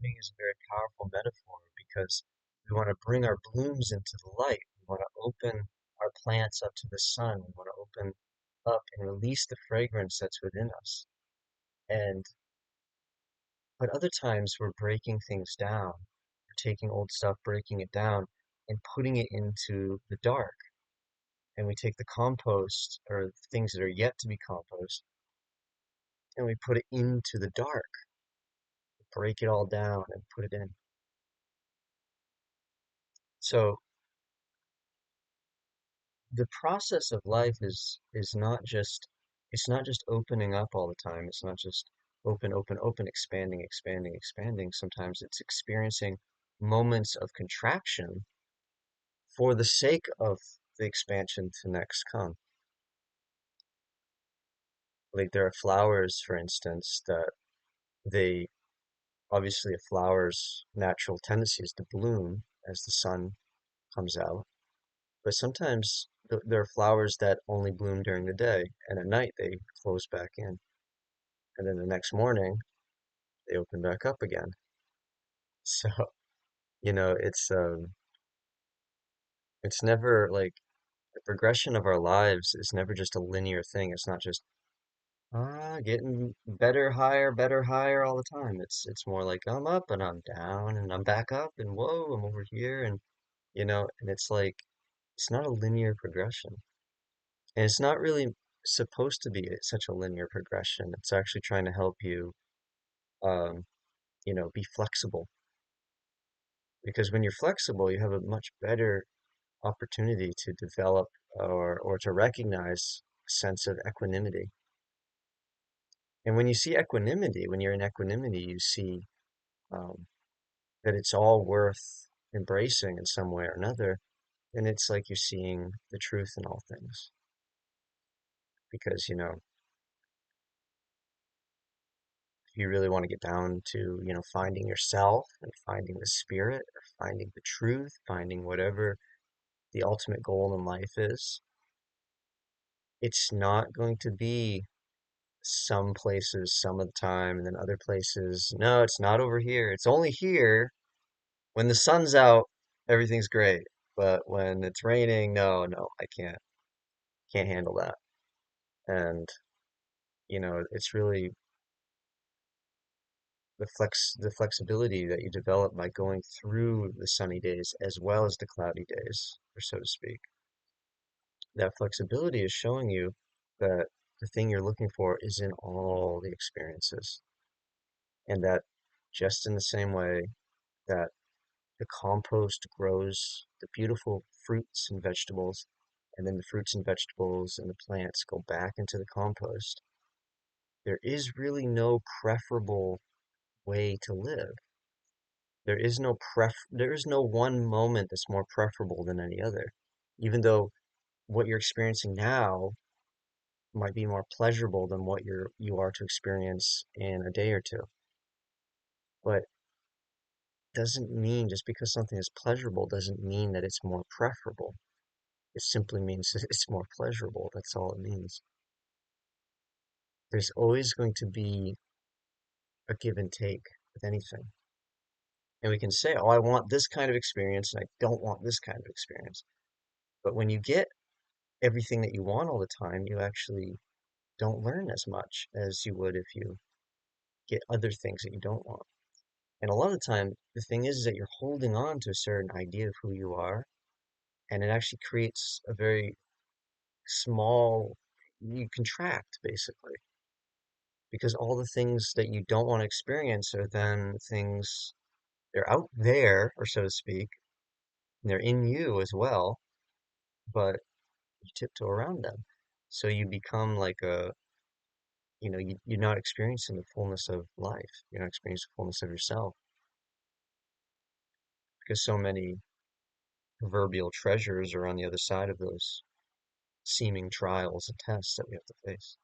blooming is a very powerful metaphor because we want to bring our blooms into the light. We want to open our plants up to the sun. We want to open up and release the fragrance that's within us. And but other times we're breaking things down. We're taking old stuff, breaking it down, and putting it into the dark. And we take the compost or things that are yet to be compost and we put it into the dark, break it all down and put it in. So the process of life is not just it's not just opening up all the time. It's not just open, open, open, expanding, expanding, expanding. Sometimes it's experiencing moments of contraction for the sake of the expansion to next come. Like there are flowers, for instance, that they obviously a flower's natural tendency is to bloom as the sun comes out. But sometimes there are flowers that only bloom during the day, and at night they close back in. And then the next morning they open back up again. So, it's never like the progression of our lives is never just a linear thing. It's not just getting better, higher all the time. It's more like I'm up and I'm down and I'm back up and whoa, I'm over here and and it's like it's not a linear progression. And it's not really supposed to be such a linear progression. It's actually trying to help you, um, be flexible. Because when you're flexible, you have a much better opportunity to develop or to recognize a sense of equanimity. And when you see equanimity, when you're in equanimity, you see um, that it's all worth embracing in some way or another. And it's like you're seeing the truth in all things. Because, if you really want to get down to, finding yourself and finding the spirit or finding the truth, finding whatever the ultimate goal in life is, it's not going to be some places some of the time and then other places. No, it's not over here. It's only here. When the sun's out, everything's great. But when it's raining, no, no, I can't handle that. And, it's really the flexibility that you develop by going through the sunny days as well as the cloudy days, or so to speak. That flexibility is showing you that the thing you're looking for is in all the experiences, and that just in the same way that the compost grows the beautiful fruits and vegetables, and then the fruits and vegetables and the plants go back into the compost, there is really no preferable way to live. There is no one moment that's more preferable than any other. Even though what you're experiencing now might be more pleasurable than what you are to experience in a day or two. But doesn't mean just because something is pleasurable doesn't mean that it's more preferable. It simply means that it's more pleasurable. That's all it means. There's always going to be a give and take with anything. And we can say, oh, I want this kind of experience and I don't want this kind of experience. But when you get everything that you want all the time, you actually don't learn as much as you would if you get other things that you don't want. And a lot of the time, the thing is that you're holding on to a certain idea of who you are, and it actually creates a very small, you contract basically, because all the things that you don't want to experience are then things, they're out there, or so to speak, and they're in you as well, but you tiptoe around them. So you become like you're not experiencing the fullness of life. You're not experiencing the fullness of yourself because so many proverbial treasures are on the other side of those seeming trials and tests that we have to face.